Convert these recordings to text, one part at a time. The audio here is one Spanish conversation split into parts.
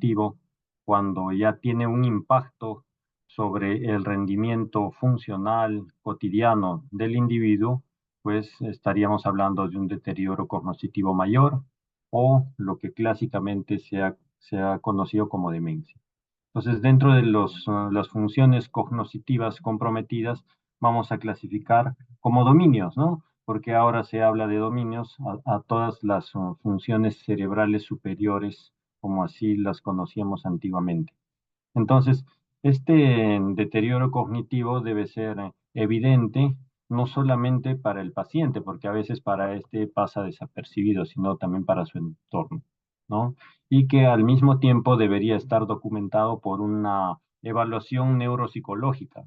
cognitivo, cuando ya tiene un impacto sobre el rendimiento funcional cotidiano del individuo, pues estaríamos hablando de un deterioro cognitivo mayor o lo que clásicamente se ha conocido como demencia. Entonces, dentro de las funciones cognitivas comprometidas, vamos a clasificar como dominios, ¿no? Porque ahora se habla de dominios a todas las funciones cerebrales superiores, como así las conocíamos antiguamente. Entonces, este deterioro cognitivo debe ser evidente no solamente para el paciente, porque a veces para este pasa desapercibido, sino también para su entorno, ¿no? Y que al mismo tiempo debería estar documentado por una evaluación neuropsicológica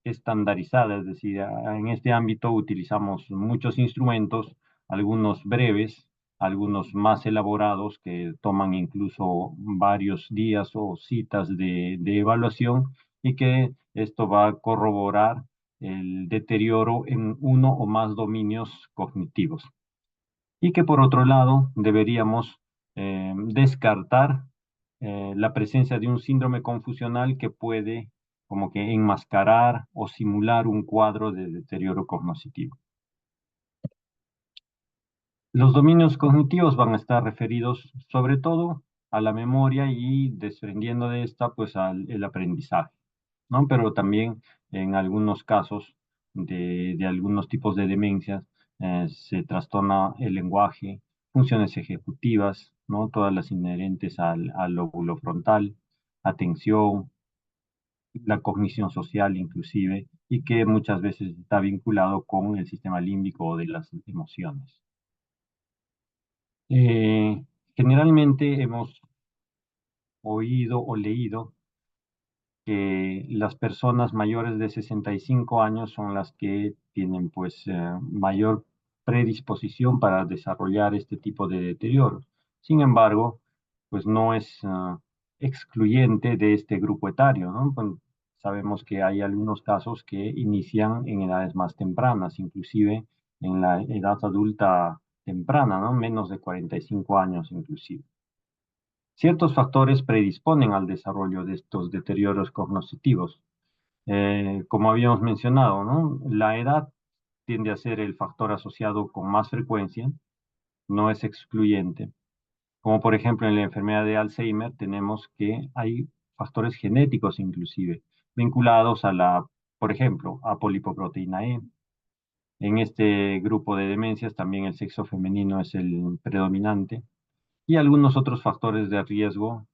estandarizada, es decir, en este ámbito utilizamos muchos instrumentos, algunos breves, algunos más elaborados que toman incluso varios días o citas de evaluación y que esto va a corroborar el deterioro en uno o más dominios cognitivos. Y que por otro lado deberíamos descartar la presencia de un síndrome confusional que puede como que enmascarar o simular un cuadro de deterioro cognitivo. Los dominios cognitivos van a estar referidos sobre todo a la memoria y desprendiendo de esta, pues al el aprendizaje, ¿no? Pero también en algunos casos de algunos tipos de demencias se trastorna el lenguaje, funciones ejecutivas, ¿no? Todas las inherentes al lóbulo frontal, atención, la cognición social inclusive, y que muchas veces está vinculado con el sistema límbico o de las emociones. Eh, Generalmente hemos oído o leído que las personas mayores de 65 años son las que tienen pues mayor predisposición para desarrollar este tipo de deterioro. Sin embargo, pues no es excluyente de este grupo etario, ¿no? Pues, sabemos que hay algunos casos que inician en edades más tempranas, inclusive en la edad adulta temprana, ¿no? Menos de 45 años inclusive. Ciertos factores predisponen al desarrollo de estos deterioros cognitivos. Como habíamos mencionado, ¿no? La edad tiende a ser el factor asociado con más frecuencia, no es excluyente. Como por ejemplo en la enfermedad de Alzheimer tenemos que hay factores genéticos inclusive, vinculados a por ejemplo, a polipoproteína E. En este grupo de demencias también el sexo femenino es el predominante y algunos otros factores de riesgo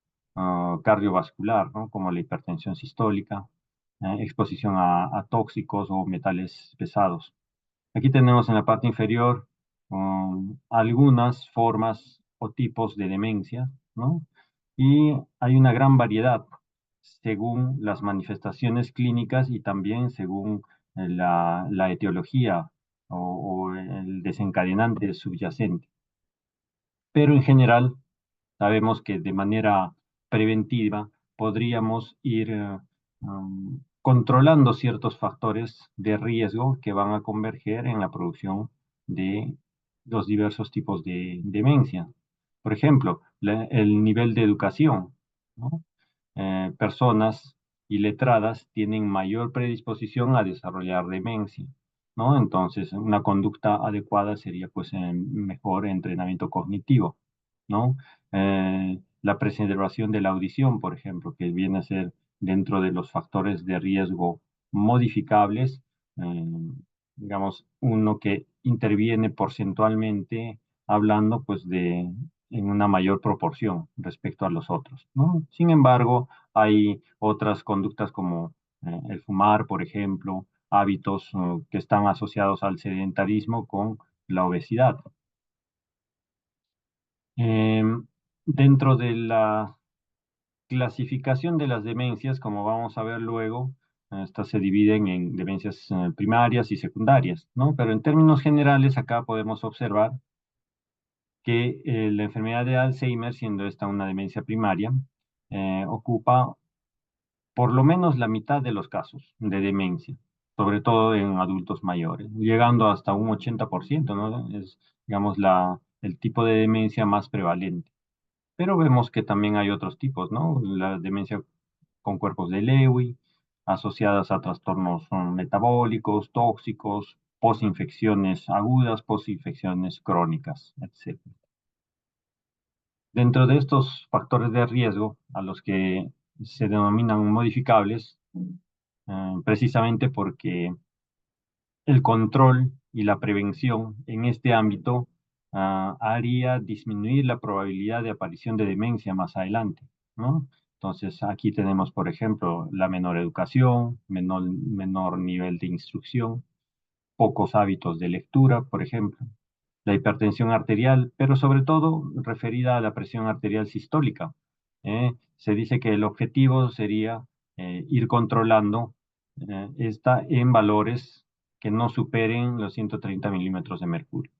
cardiovascular, ¿no? Como la hipertensión sistólica, exposición a tóxicos o metales pesados. Aquí tenemos en la parte inferior algunas formas o tipos de demencia, ¿no? Y hay una gran variedad según las manifestaciones clínicas y también según la etiología o el desencadenante subyacente. Pero en general, sabemos que de manera preventiva podríamos ir controlando ciertos factores de riesgo que van a converger en la producción de los diversos tipos de demencia. Por ejemplo, el nivel de educación, ¿no? Personas iletradas tienen mayor predisposición a desarrollar demencia, ¿no? Entonces, una conducta adecuada sería pues mejor entrenamiento cognitivo, ¿no? La preservación de la audición, por ejemplo, que viene a ser dentro de los factores de riesgo modificables, eh, digamos, uno que interviene porcentualmente hablando, pues, en una mayor proporción respecto a los otros, ¿no? Sin embargo, hay otras conductas como el fumar, por ejemplo, hábitos que están asociados al sedentarismo con la obesidad. Em, Dentro de la clasificación de las demencias, como vamos a ver luego, estas se dividen en demencias primarias y secundarias, ¿no? Pero en términos generales, acá podemos observar que la enfermedad de Alzheimer, siendo esta una demencia primaria, ocupa por lo menos la mitad de los casos de demencia, sobre todo en adultos mayores, llegando hasta un 80%, ¿no? Es, digamos, el tipo de demencia más prevalente. Pero vemos que también hay otros tipos, ¿no? La demencia con cuerpos de Lewy, asociadas a trastornos metabólicos, tóxicos, posinfecciones agudas, posinfecciones crónicas, etc. Dentro de estos factores de riesgo, a los que se denominan modificables, precisamente porque el control y la prevención en este ámbito haría disminuir la probabilidad de aparición de demencia más adelante, ¿no? Entonces, aquí tenemos, por ejemplo, la menor educación, menor nivel de instrucción, pocos hábitos de lectura, por ejemplo, la hipertensión arterial, pero sobre todo referida a la presión arterial sistólica. Se dice que el objetivo sería ir controlando esta en valores que no superen los 130 milímetros de mercurio.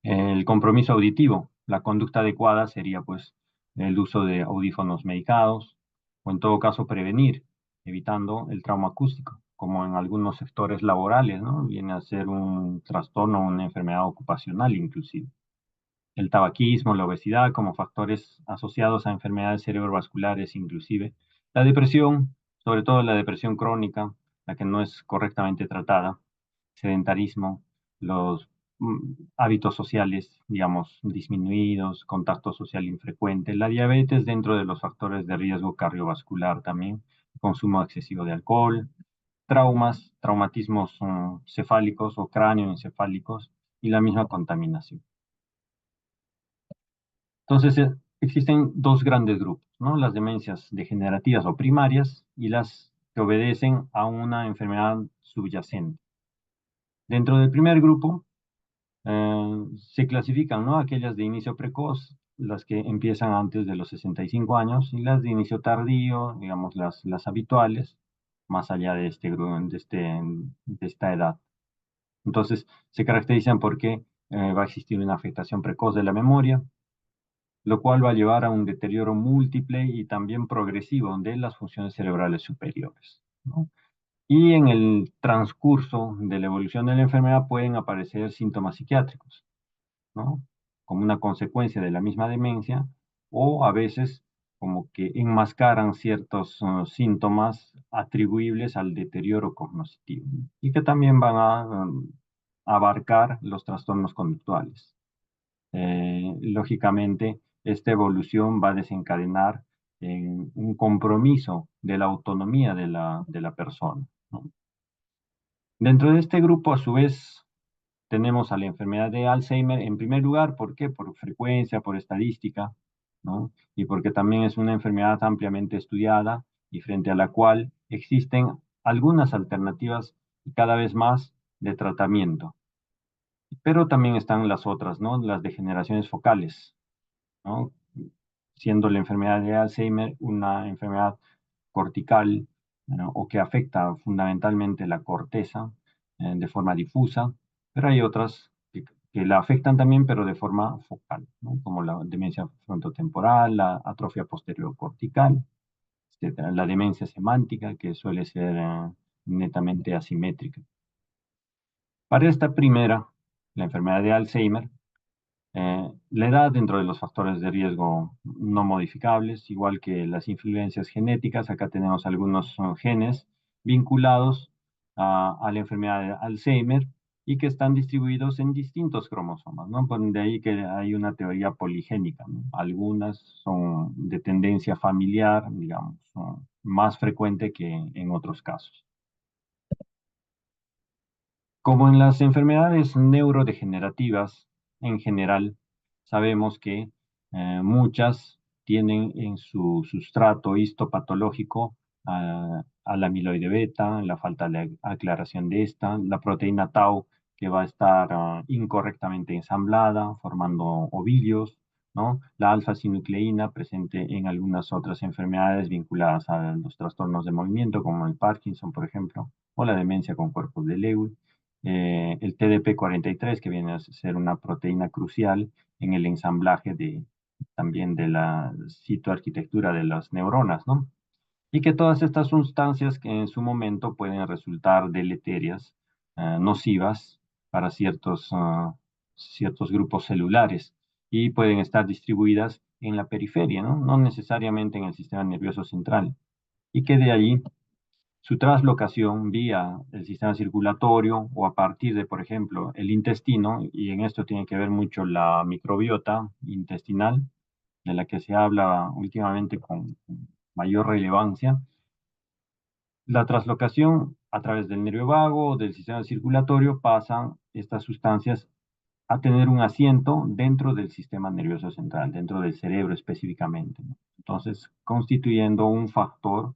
El compromiso auditivo, la conducta adecuada sería pues el uso de audífonos medicados o en todo caso prevenir, evitando el trauma acústico, como en algunos sectores laborales, ¿no? Viene a ser un trastorno o una enfermedad ocupacional inclusive. El tabaquismo, la obesidad como factores asociados a enfermedades cerebrovasculares inclusive. La depresión, sobre todo la depresión crónica, la que no es correctamente tratada, sedentarismo, los hábitos sociales, digamos, disminuidos, contacto social infrecuente, la diabetes dentro de los factores de riesgo cardiovascular también, consumo excesivo de alcohol, traumatismos cefálicos o cráneoencefálicos y la misma contaminación. Entonces, existen dos grandes grupos, ¿no? Las demencias degenerativas o primarias y las que obedecen a una enfermedad subyacente. Dentro del primer grupo, se clasifican, ¿no? Aquellas de inicio precoz, las que empiezan antes de los 65 años, y las de inicio tardío, digamos, las habituales, más allá de, de esta edad. Entonces, se caracterizan porque va a existir una afectación precoz de la memoria, lo cual va a llevar a un deterioro múltiple y también progresivo de las funciones cerebrales superiores, ¿no? Y en el transcurso de la evolución de la enfermedad pueden aparecer síntomas psiquiátricos, ¿no? Como una consecuencia de la misma demencia, o a veces como que enmascaran ciertos síntomas atribuibles al deterioro cognitivo y que también van a abarcar los trastornos conductuales. Lógicamente, esta evolución va a desencadenar en un compromiso de la autonomía de la persona, ¿no? Dentro de este grupo, a su vez, tenemos a la enfermedad de Alzheimer en primer lugar. ¿Por qué? Por frecuencia, por estadística, ¿no? Y porque también es una enfermedad ampliamente estudiada y frente a la cual existen algunas alternativas y cada vez más de tratamiento. Pero también están las otras, ¿no? Las degeneraciones focales, ¿no? Siendo la enfermedad de Alzheimer una enfermedad cortical, ¿no? O que afecta fundamentalmente la corteza de forma difusa, pero hay otras que la afectan también, pero de forma focal, ¿no? Como la demencia frontotemporal, la atrofia posterior cortical, etcétera. La demencia semántica, que suele ser netamente asimétrica. Para esta primera, la enfermedad de Alzheimer, la edad dentro de los factores de riesgo no modificables, igual que las influencias genéticas. Acá tenemos algunos genes vinculados a la enfermedad de Alzheimer y que están distribuidos en distintos cromosomas, ¿no? De ahí que hay una teoría poligénica, ¿no? Algunas son de tendencia familiar, digamos, son más frecuente que en otros casos. Como en las enfermedades neurodegenerativas en general, sabemos que muchas tienen en su sustrato histopatológico a la amiloide beta, la falta de aclaración de esta, la proteína tau que va a estar incorrectamente ensamblada, formando ovillos, ¿no? La alfa-sinucleína presente en algunas otras enfermedades vinculadas a los trastornos de movimiento, como el Parkinson, por ejemplo, o la demencia con cuerpos de Lewy. El TDP-43, que viene a ser una proteína crucial en el ensamblaje también de la citoarquitectura de las neuronas, ¿no? Y que todas estas sustancias que en su momento pueden resultar deleterias, nocivas para ciertos grupos celulares y pueden estar distribuidas en la periferia, ¿no? No necesariamente en el sistema nervioso central, y que de allí su traslocación vía el sistema circulatorio o a partir de, por ejemplo, el intestino, y en esto tiene que ver mucho la microbiota intestinal, de la que se habla últimamente con mayor relevancia. La traslocación a través del nervio vago o del sistema circulatorio pasan estas sustancias a tener un asiento dentro del sistema nervioso central, dentro del cerebro específicamente, ¿no? Entonces, constituyendo un factor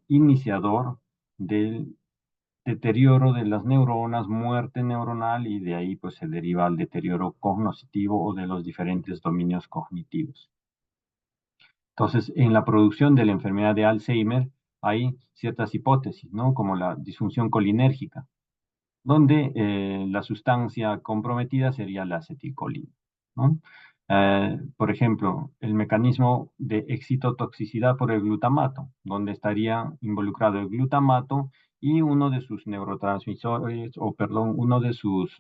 iniciador del deterioro de las neuronas, muerte neuronal, y de ahí pues se deriva el deterioro cognitivo o de los diferentes dominios cognitivos. Entonces, en la producción de la enfermedad de Alzheimer hay ciertas hipótesis, ¿no? Como la disfunción colinérgica, donde la sustancia comprometida sería la acetilcolina, ¿no? Por ejemplo, el mecanismo de excitotoxicidad por el glutamato, donde estaría involucrado el glutamato y uno de sus neurotransmisores, o perdón, uno de sus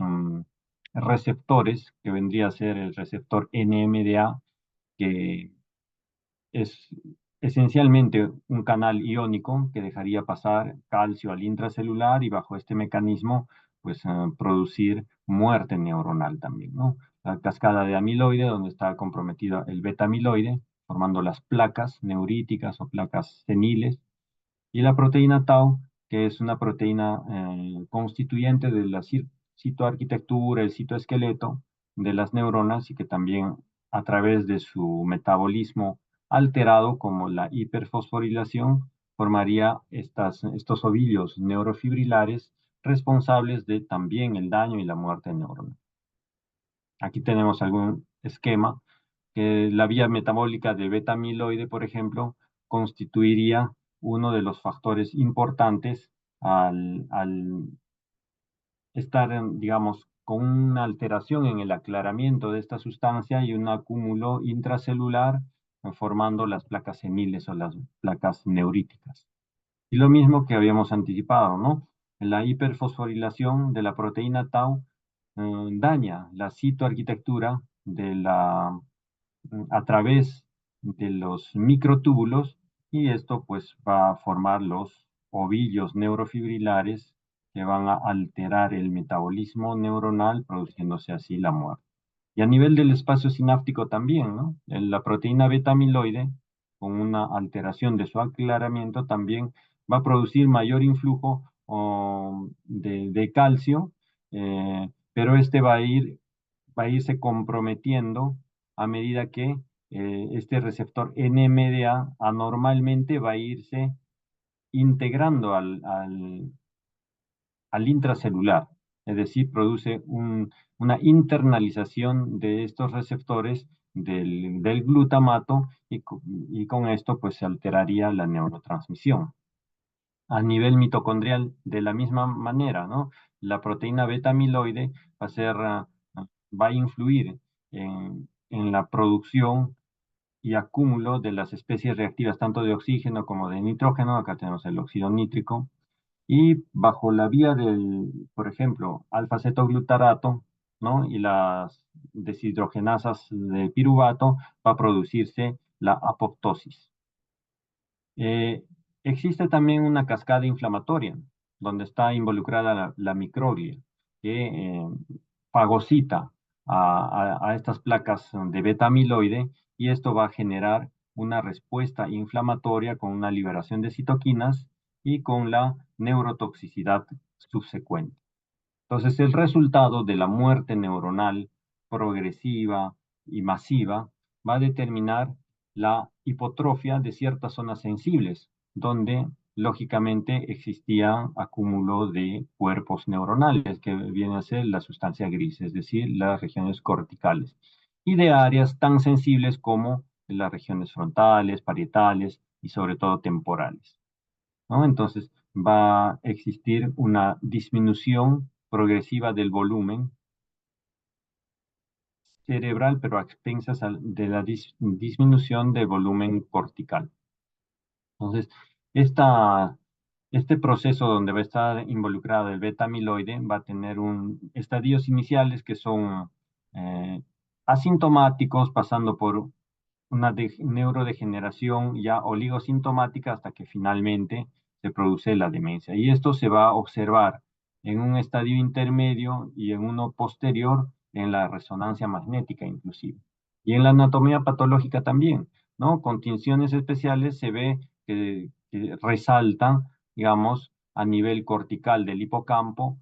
receptores, que vendría a ser el receptor NMDA, que es esencialmente un canal iónico que dejaría pasar calcio al intracelular y bajo este mecanismo, pues producir muerte neuronal también, ¿no? La cascada de amiloide, donde está comprometida el beta amiloide, formando las placas neuríticas o placas seniles, y la proteína tau, que es una proteína constituyente de la citoarquitectura, el citoesqueleto de las neuronas y que también a través de su metabolismo alterado como la hiperfosforilación formaría estos ovillos neurofibrilares responsables de también el daño y la muerte neuronal. Aquí tenemos algún esquema que la vía metabólica de beta amiloide, por ejemplo, constituiría uno de los factores importantes al estar, digamos, con una alteración en el aclaramiento de esta sustancia y un acúmulo intracelular formando las placas seniles o las placas neuríticas. Y lo mismo que habíamos anticipado, ¿no? La hiperfosforilación de la proteína tau daña la citoarquitectura a través de los microtúbulos, y esto pues va a formar los ovillos neurofibrilares que van a alterar el metabolismo neuronal, produciéndose así la muerte. Y a nivel del espacio sináptico también, ¿no? La proteína beta amiloide, con una alteración de su aclaramiento, también va a producir mayor influjo de calcio, pero este va a irse comprometiendo a medida que este receptor NMDA anormalmente va a irse integrando al intracelular, es decir, produce una internalización de estos receptores del glutamato y con esto pues se alteraría la neurotransmisión. A nivel mitocondrial, de la misma manera, ¿no? La proteína beta amiloide va a influir en la producción y acúmulo de las especies reactivas, tanto de oxígeno como de nitrógeno. Acá tenemos el óxido nítrico, y bajo la vía por ejemplo, alfa-cetoglutarato, ¿no? Y las deshidrogenasas de piruvato, va a producirse la apoptosis. Eh, Existe también una cascada inflamatoria, donde está involucrada la microglia, que fagocita a estas placas de beta amiloide, y esto va a generar una respuesta inflamatoria con una liberación de citoquinas y con la neurotoxicidad subsecuente. Entonces, el resultado de la muerte neuronal progresiva y masiva va a determinar la hipotrofia de ciertas zonas sensibles, donde lógicamente existía acúmulo de cuerpos neuronales, que viene a ser la sustancia gris, es decir, las regiones corticales, y de áreas tan sensibles como las regiones frontales, parietales y sobre todo temporales, ¿no? Entonces va a existir una disminución progresiva del volumen cerebral, pero a expensas de la disminución del volumen cortical. Entonces, esta, este proceso donde va a estar involucrado el beta amiloide va a tener estadios iniciales que son eh, asintomáticos, pasando por una neurodegeneración ya oligosintomática hasta que finalmente se produce la demencia. Y esto se va a observar en un estadio intermedio y en uno posterior en la resonancia magnética inclusive. Y en la anatomía patológica también, ¿no? Con tinciones especiales se ve que resaltan, digamos, a nivel cortical del hipocampo,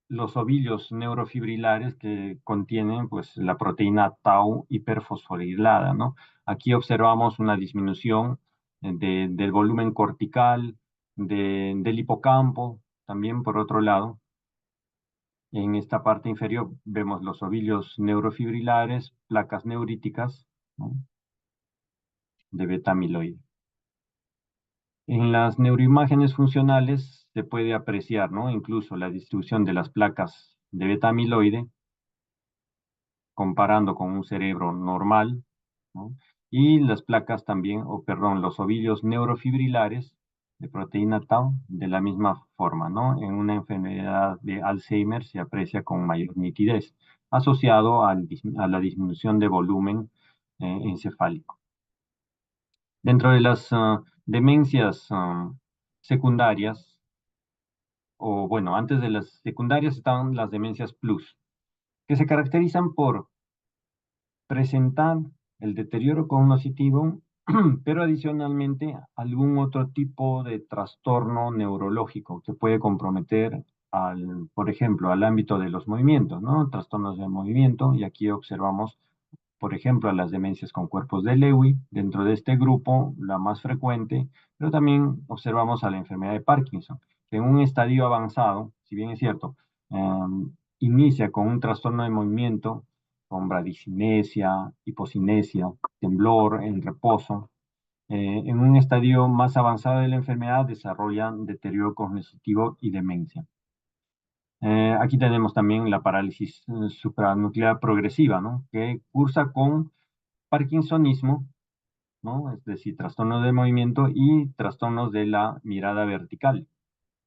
los ovillos neurofibrilares que contienen pues, la proteína tau hiperfosforilada, ¿no? Aquí observamos una disminución del volumen cortical, del hipocampo, también por otro lado. En esta parte inferior vemos los ovillos neurofibrilares, placas neuríticas, ¿no? De beta amiloide. En las neuroimágenes funcionales se puede apreciar, ¿no? Incluso la distribución de las placas de beta amiloide comparando con un cerebro normal, ¿no? Y las placas también, o perdón, los ovillos neurofibrilares de proteína tau de la misma forma, ¿no? En una enfermedad de Alzheimer se aprecia con mayor nitidez, asociado a la disminución de volumen encefálico. Dentro de las demencias secundarias, o bueno, antes de las secundarias están las demencias plus, que se caracterizan por presentar el deterioro cognitivo, pero adicionalmente algún otro tipo de trastorno neurológico que puede comprometer por ejemplo, al ámbito de los movimientos, ¿no? Trastornos de movimiento, y aquí observamos, por ejemplo, a las demencias con cuerpos de Lewy, dentro de este grupo, la más frecuente, pero también observamos a la enfermedad de Parkinson, que en un estadio avanzado, si bien es cierto, inicia con un trastorno de movimiento, con bradicinesia, hipocinesia, temblor en reposo. En un estadio más avanzado de la enfermedad desarrollan deterioro cognitivo y demencia. Aquí tenemos también la parálisis supranuclear progresiva, ¿no? Que cursa con parkinsonismo, ¿no? Es decir, trastornos de movimiento y trastornos de la mirada vertical,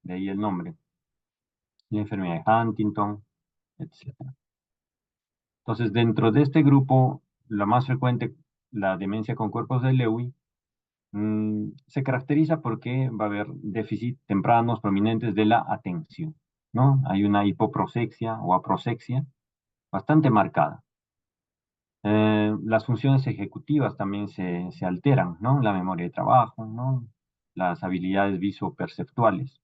de ahí el nombre, la enfermedad de Huntington, etc. Entonces, dentro de este grupo, la más frecuente, la demencia con cuerpos de Lewy, se caracteriza porque va a haber déficit tempranos prominentes de la atención, ¿no? Hay una hipoprosexia o aprosexia bastante marcada. Las funciones ejecutivas también se alteran, ¿no? La memoria de trabajo, ¿no? Las habilidades visoperceptuales.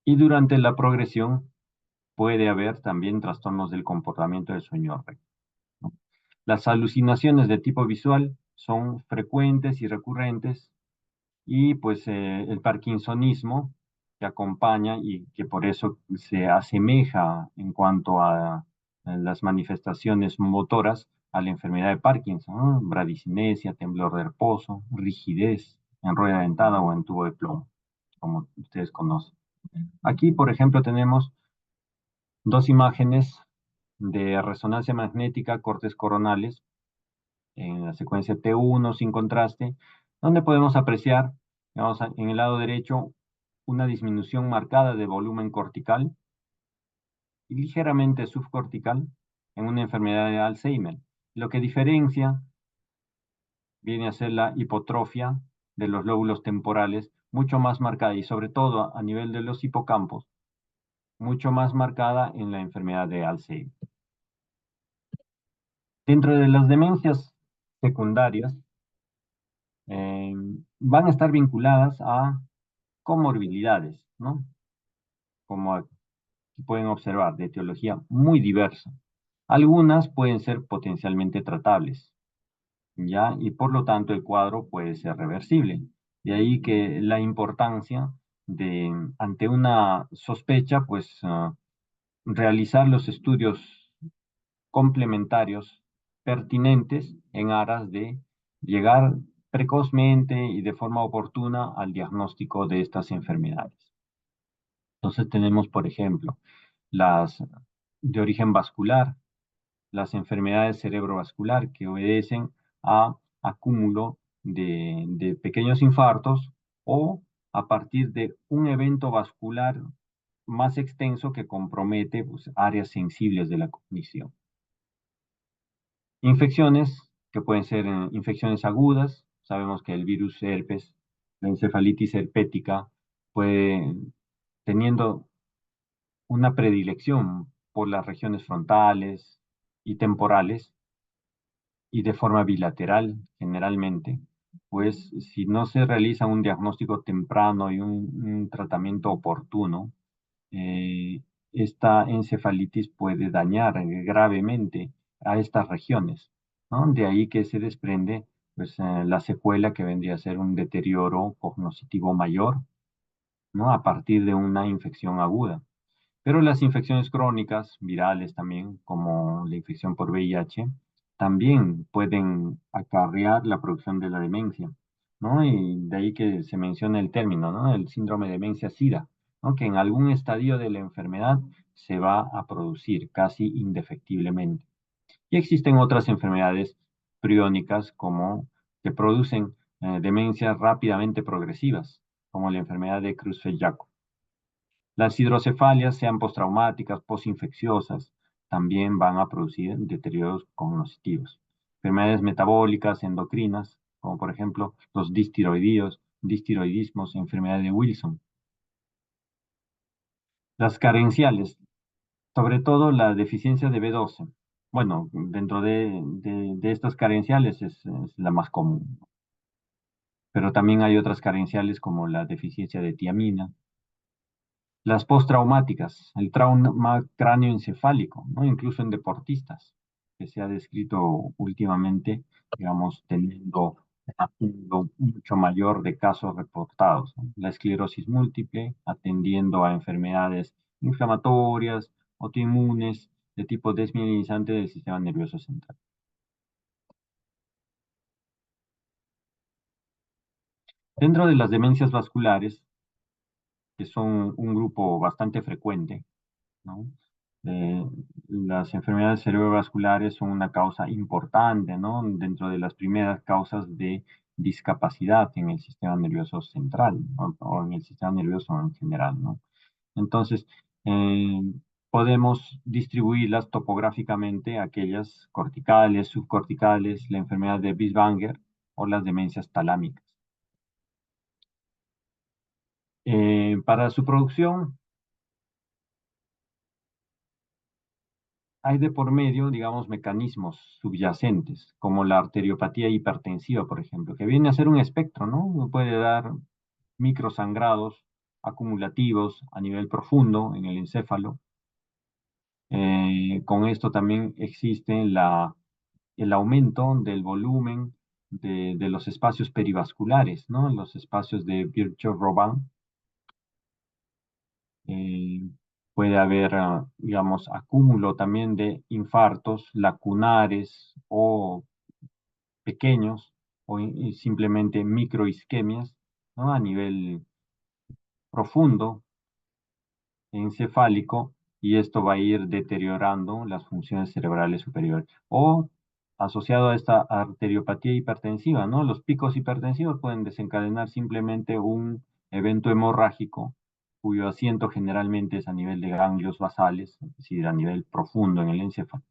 Y durante la progresión puede haber también trastornos del comportamiento del sueño REM, ¿no? Las alucinaciones de tipo visual son frecuentes y recurrentes, y pues el parkinsonismo que acompaña y que por eso se asemeja en cuanto a las manifestaciones motoras a la enfermedad de Parkinson, ¿no? Bradicinesia, temblor de reposo, rigidez en rueda dentada o en tubo de plomo, como ustedes conocen. Aquí, por ejemplo, tenemos dos imágenes de resonancia magnética, cortes coronales, en la secuencia T1 sin contraste, donde podemos apreciar, digamos, en el lado derecho una disminución marcada de volumen cortical y ligeramente subcortical en una enfermedad de Alzheimer. Lo que diferencia viene a ser la hipotrofia de los lóbulos temporales, mucho más marcada y sobre todo a nivel de los hipocampos, mucho más marcada en la enfermedad de Alzheimer. Dentro de las demencias secundarias, eh, van a estar vinculadas a comorbilidades, ¿no? Como pueden observar, de etiología muy diversa. Algunas pueden ser potencialmente tratables, ¿ya? Y por lo tanto el cuadro puede ser reversible. De ahí que la importancia de, ante una sospecha, pues realizar los estudios complementarios pertinentes en aras de llegar precozmente y de forma oportuna al diagnóstico de estas enfermedades. Entonces tenemos, por ejemplo, las de origen vascular, las enfermedades cerebrovascular que obedecen a acúmulo de pequeños infartos o a partir de un evento vascular más extenso que compromete pues, áreas sensibles de la cognición. Infecciones que pueden ser infecciones agudas. Sabemos que el virus herpes, la encefalitis herpética, puede, teniendo una predilección por las regiones frontales y temporales y de forma bilateral generalmente, pues si no se realiza un diagnóstico temprano y un tratamiento oportuno, eh, esta encefalitis puede dañar gravemente a estas regiones, ¿no? De ahí que se desprende pues, la secuela que vendría a ser un deterioro cognitivo mayor, ¿no? A partir de una infección aguda. Pero las infecciones crónicas, virales también, como la infección por VIH, también pueden acarrear la producción de la demencia, ¿no? Y de ahí que se menciona el término, ¿no? El síndrome de demencia-SIDA, ¿no? Que en algún estadio de la enfermedad se va a producir casi indefectiblemente. Y existen otras enfermedades priónicas como que producen demencias rápidamente progresivas, como la enfermedad de Creutzfeldt-Jakob. Las hidrocefalias, sean postraumáticas, postinfecciosas, también van a producir deterioros cognitivos. Enfermedades metabólicas, endocrinas, como por ejemplo los distiroidismos, enfermedad de Wilson. Las carenciales, sobre todo la deficiencia de B12. Bueno, dentro de estas carenciales es la más común, pero también hay otras carenciales como la deficiencia de tiamina. Las postraumáticas, el trauma cráneoencefálico, ¿no? Incluso en deportistas, que se ha descrito últimamente, digamos, teniendo un número mucho mayor de casos reportados, ¿no? La esclerosis múltiple, atendiendo a enfermedades inflamatorias, autoinmunes, de tipo desmielinizante del sistema nervioso central. Dentro de las demencias vasculares, que son un grupo bastante frecuente, ¿no? Eh, las enfermedades cerebrovasculares son una causa importante, ¿no? Dentro de las primeras causas de discapacidad en el sistema nervioso central, o en el sistema nervioso en general, ¿no? Entonces, eh, podemos distribuirlas topográficamente, aquellas corticales, subcorticales, la enfermedad de Binswanger o las demencias talámicas. Para su producción, hay de por medio, digamos, mecanismos subyacentes, como la arteriopatía hipertensiva, por ejemplo, que viene a ser un espectro, ¿no? Uno puede dar microsangrados acumulativos a nivel profundo en el encéfalo. Con esto también existe el aumento del volumen de los espacios perivasculares, ¿no? Los espacios de Virchow-Robin. Eh, puede haber, digamos, acúmulo también de infartos lacunares o pequeños o simplemente microisquemias, ¿no? A nivel profundo, encefálico, y esto va a ir deteriorando las funciones cerebrales superiores. O asociado a esta arteriopatía hipertensiva, ¿no? Los picos hipertensivos pueden desencadenar simplemente un evento hemorrágico cuyo asiento generalmente es a nivel de ganglios basales, es decir, a nivel profundo en el encéfalo.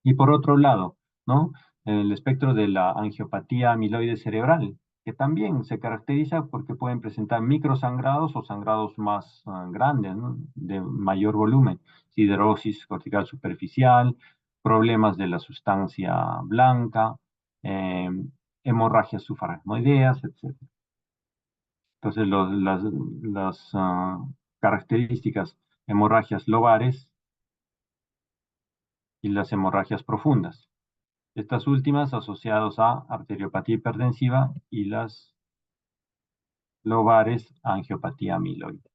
Y por otro lado, ¿no? El espectro de la angiopatía amiloide cerebral, que también se caracteriza porque pueden presentar microsangrados o sangrados más grandes, ¿no? De mayor volumen, siderosis cortical superficial, problemas de la sustancia blanca, eh, hemorragias subaracnoideas, etc. Entonces, las características hemorragias lobares y las hemorragias profundas. Estas últimas asociadas a arteriopatía hipertensiva y las lobares a angiopatía amiloide.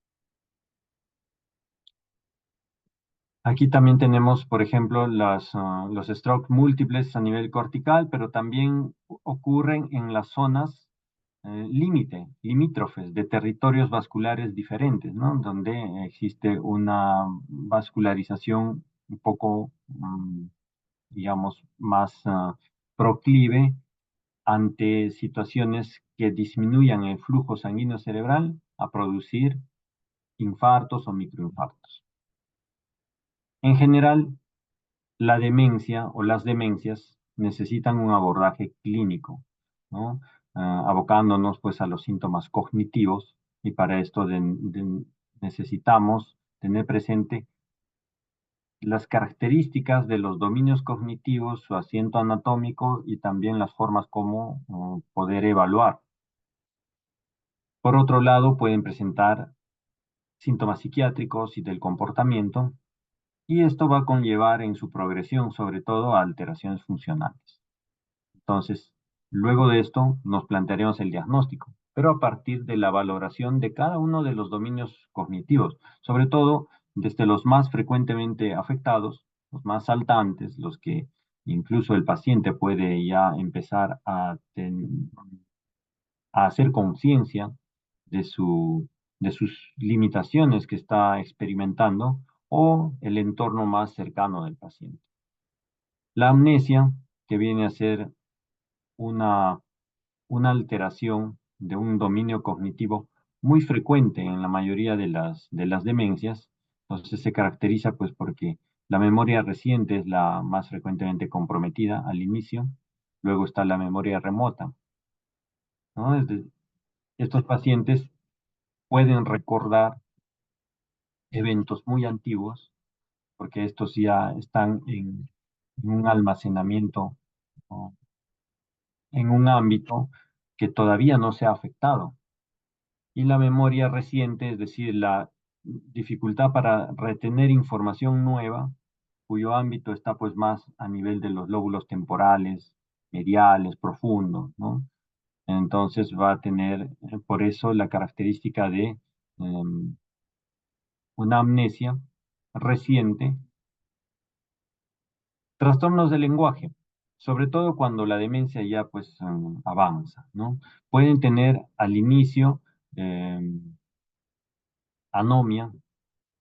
Aquí también tenemos, por ejemplo, los stroke múltiples a nivel cortical, pero también ocurren en las zonas limítrofes de territorios vasculares diferentes, ¿no? Donde existe una vascularización un poco, digamos, más proclive ante situaciones que disminuyan el flujo sanguíneo cerebral a producir infartos o microinfartos. En general, la demencia o las demencias necesitan un abordaje clínico, ¿no? Abocándonos pues a los síntomas cognitivos y para esto necesitamos tener presente las características de los dominios cognitivos, su asiento anatómico y también las formas como poder evaluar. Por otro lado, pueden presentar síntomas psiquiátricos y del comportamiento, y esto va a conllevar en su progresión, sobre todo, a alteraciones funcionales. Entonces, luego de esto, nos plantearemos el diagnóstico, pero a partir de la valoración de cada uno de los dominios cognitivos, sobre todo desde los más frecuentemente afectados, los más saltantes, los que incluso el paciente puede ya empezar a hacer conciencia de de sus limitaciones que está experimentando o el entorno más cercano del paciente. La amnesia, que viene a ser una, una alteración de un dominio cognitivo muy frecuente en la mayoría de de las demencias, entonces se caracteriza pues porque la memoria reciente es la más frecuentemente comprometida al inicio, luego está la memoria remota, ¿no? Estos pacientes pueden recordar eventos muy antiguos, porque estos ya están en un almacenamiento, ¿no? En un ámbito que todavía no se ha afectado. Y la memoria reciente, es decir, la dificultad para retener información nueva, cuyo ámbito está pues más a nivel de los lóbulos temporales, mediales, profundos, ¿no? Entonces va a tener por eso la característica de una amnesia reciente. Trastornos del lenguaje, sobre todo cuando la demencia ya pues avanza, ¿no? Pueden tener al inicio eh, anomia,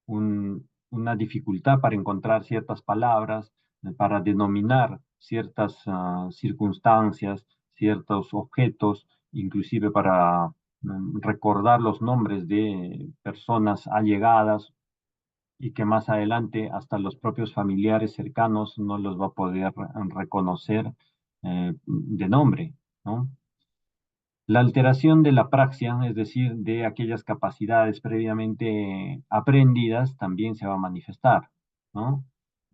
una dificultad para encontrar ciertas palabras, para denominar ciertas circunstancias, ciertos objetos, inclusive para recordar los nombres de personas allegadas y que más adelante hasta los propios familiares cercanos no los va a poder reconocer de nombre, ¿no? La alteración de la praxia, es decir, de aquellas capacidades previamente aprendidas, también se va a manifestar, ¿no?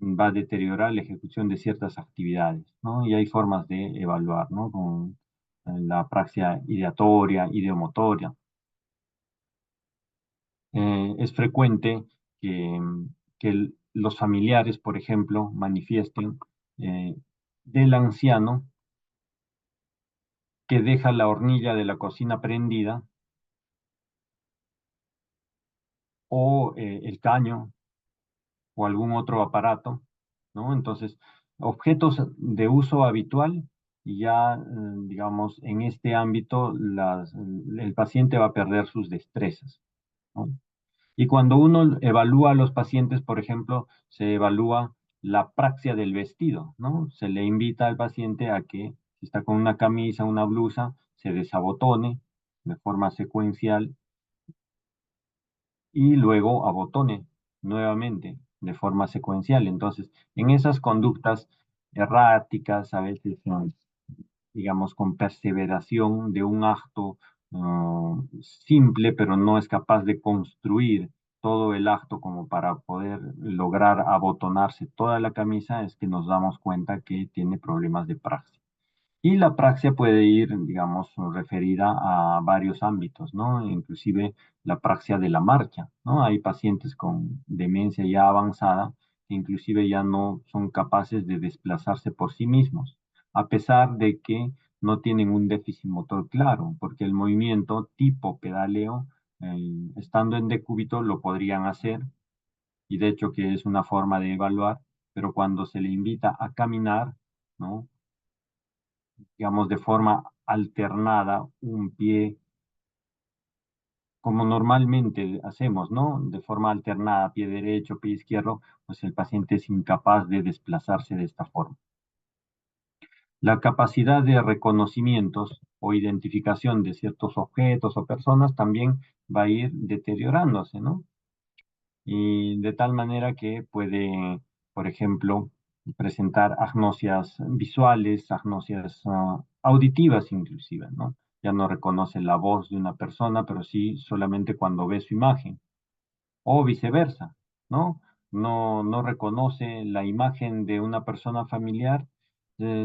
Va a deteriorar la ejecución de ciertas actividades, ¿no? Y hay formas de evaluar, ¿no? Con la praxia ideatoria, ideomotoria. Es frecuente que, los familiares, por ejemplo, manifiesten eh, del anciano que deja la hornilla de la cocina prendida o el caño o algún otro aparato, ¿no? Entonces, objetos de uso habitual y ya, digamos, en este ámbito el paciente va a perder sus destrezas, ¿no? Y cuando uno evalúa a los pacientes, por ejemplo, se evalúa la praxia del vestido, ¿no? Se le invita al paciente a que, si está con una camisa, una blusa, se desabotone de forma secuencial y luego abotone nuevamente de forma secuencial. Entonces, en esas conductas erráticas, a veces digamos, con perseveración de un acto simple, pero no es capaz de construir todo el acto como para poder lograr abotonarse toda la camisa, es que nos damos cuenta que tiene problemas de praxis. Y la praxia puede ir, digamos, referida a varios ámbitos, ¿no? Inclusive la praxia de la marcha, ¿no? Hay pacientes con demencia ya avanzada que inclusive ya no son capaces de desplazarse por sí mismos, a pesar de que no tienen un déficit motor claro, porque el movimiento tipo pedaleo, estando en decúbito, lo podrían hacer, y de hecho que es una forma de evaluar, pero cuando se le invita a caminar, ¿no? Digamos, de forma alternada, un pie, como normalmente hacemos, ¿no? De forma alternada, pie derecho, pie izquierdo, pues el paciente es incapaz de desplazarse de esta forma. La capacidad de reconocimientos o identificación de ciertos objetos o personas también va a ir deteriorándose, ¿no? y de tal manera que puede, por ejemplo, presentar agnosias visuales, agnosias auditivas inclusive, ¿no? Ya no reconoce la voz de una persona, pero sí solamente cuando ve su imagen o viceversa, ¿no? No reconoce la imagen de una persona familiar,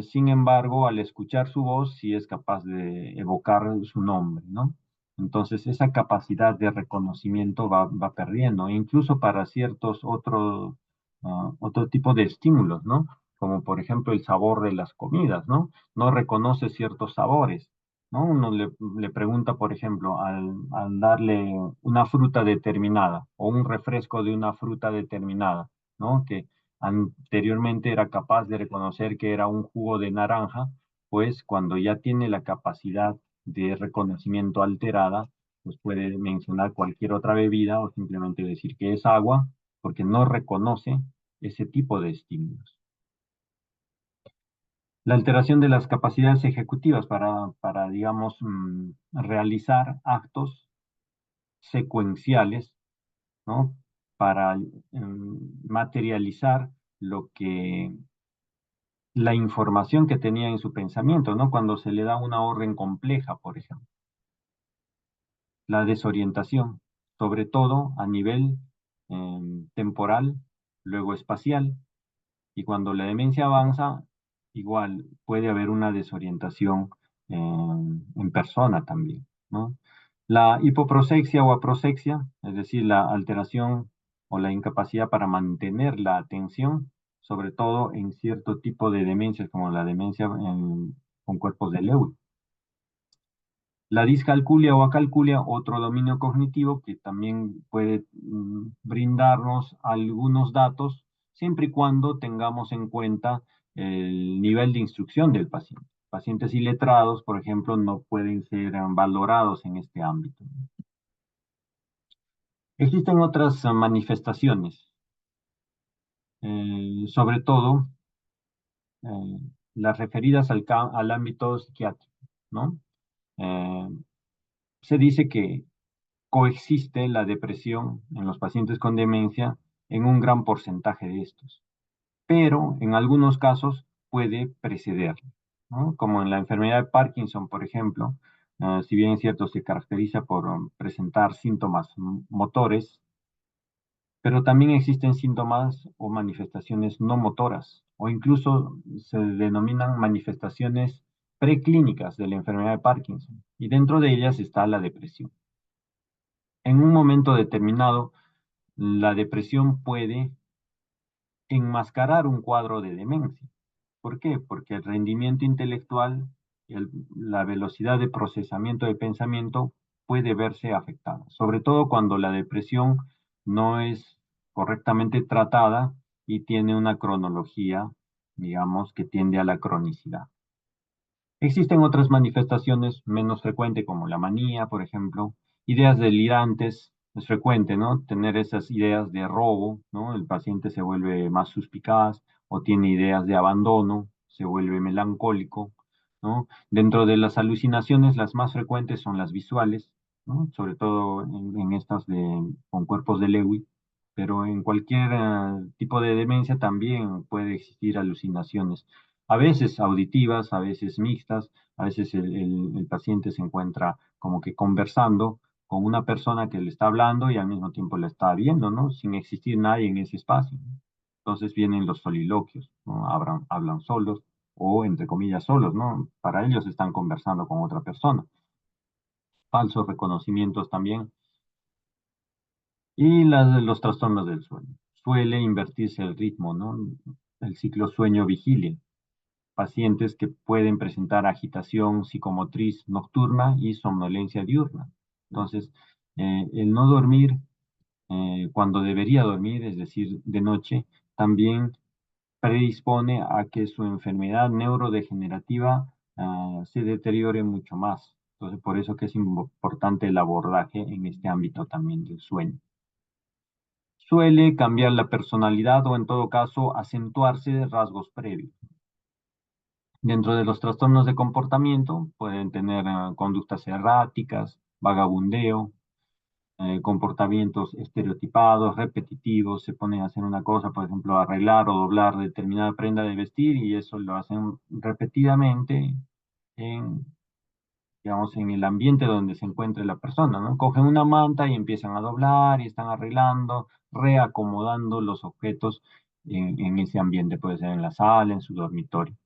sin embargo, al escuchar su voz, sí es capaz de evocar su nombre, ¿no? Entonces, esa capacidad de reconocimiento va perdiendo, e incluso para ciertos otro tipo de estímulos, ¿no? Como por ejemplo el sabor de las comidas, ¿no? No reconoce ciertos sabores, ¿no? Uno le pregunta, por ejemplo, al darle una fruta determinada o un refresco de una fruta determinada, ¿no? Que anteriormente era capaz de reconocer que era un jugo de naranja, pues cuando ya tiene la capacidad de reconocimiento alterada, pues puede mencionar cualquier otra bebida o simplemente decir que es agua, porque no reconoce ese tipo de estímulos. La alteración de las capacidades ejecutivas para digamos, realizar actos secuenciales, ¿no? Para materializar lo que, la información que tenía en su pensamiento, ¿no? Cuando se le da una orden compleja, por ejemplo. La desorientación, sobre todo a nivel temporal, luego espacial, y cuando la demencia avanza, igual puede haber una desorientación en persona también, ¿no? La hipoprosexia o aprosexia, es decir, la alteración o la incapacidad para mantener la atención, sobre todo en cierto tipo de demencias como la demencia con cuerpos de Lewy. La discalculia o acalculia, otro dominio cognitivo que también puede brindarnos algunos datos, siempre y cuando tengamos en cuenta el nivel de instrucción del paciente. Pacientes iletrados, por ejemplo, no pueden ser valorados en este ámbito. Existen otras manifestaciones, sobre todo eh, las referidas al ámbito psiquiátrico, ¿no? Eh, Se dice que coexiste la depresión en los pacientes con demencia en un gran porcentaje de estos, pero en algunos casos puede precederlo, ¿no? Como en la enfermedad de Parkinson, por ejemplo, si bien es cierto, se caracteriza por presentar síntomas motores, pero también existen síntomas o manifestaciones no motoras, o incluso se denominan manifestaciones preclínicas de la enfermedad de Parkinson, y dentro de ellas está la depresión. En un momento determinado, la depresión puede enmascarar un cuadro de demencia. ¿Por qué? Porque el rendimiento intelectual, la velocidad de procesamiento de pensamiento puede verse afectada, sobre todo cuando la depresión no es correctamente tratada y tiene una cronología, digamos, que tiende a la cronicidad. Existen otras manifestaciones menos frecuentes, como la manía, por ejemplo, ideas delirantes. Es frecuente, ¿no? Tener esas ideas de robo, ¿no? El paciente se vuelve más suspicaz o tiene ideas de abandono, se vuelve melancólico, ¿no? Dentro de las alucinaciones, las más frecuentes son las visuales, ¿no? Sobre todo en estas con cuerpos de Lewy, pero en cualquier tipo de demencia también puede existir alucinaciones, a veces auditivas, a veces mixtas, a veces el paciente se encuentra como que conversando con una persona que le está hablando y al mismo tiempo la está viendo, ¿no? Sin existir nadie en ese espacio, ¿no? Entonces vienen los soliloquios, ¿no? Hablan solos o entre comillas solos, ¿no? Para ellos están conversando con otra persona. Falsos reconocimientos también. Y los trastornos del sueño. Suele invertirse el ritmo, ¿no? El ciclo sueño-vigilia, pacientes que pueden presentar agitación psicomotriz nocturna y somnolencia diurna. Entonces, el no dormir cuando debería dormir, es decir, de noche, también predispone a que su enfermedad neurodegenerativa se deteriore mucho más. Entonces, por eso que es importante el abordaje en este ámbito también del sueño. Suele cambiar la personalidad o en todo caso acentuarse rasgos previos. Dentro de los trastornos de comportamiento pueden tener conductas erráticas, vagabundeo, comportamientos estereotipados, repetitivos, se ponen a hacer una cosa, por ejemplo, arreglar o doblar determinada prenda de vestir y eso lo hacen repetidamente en, digamos, en el ambiente donde se encuentre la persona, ¿no? Cogen una manta y empiezan a doblar y están arreglando, reacomodando los objetos en ese ambiente, puede ser en la sala, en su dormitorio.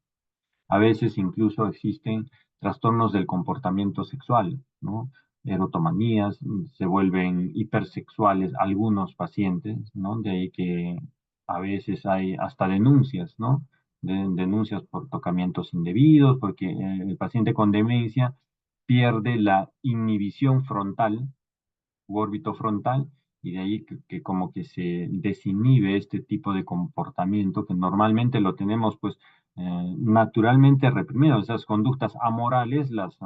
A veces incluso existen trastornos del comportamiento sexual, ¿no? Erotomanías, se vuelven hipersexuales algunos pacientes, ¿no? De ahí que a veces hay hasta denuncias, ¿no? Denuncias por tocamientos indebidos, porque el paciente con demencia pierde la inhibición frontal u órbito frontal, y de ahí que como que se desinhibe este tipo de comportamiento que normalmente lo tenemos pues naturalmente reprimido. Esas conductas amorales las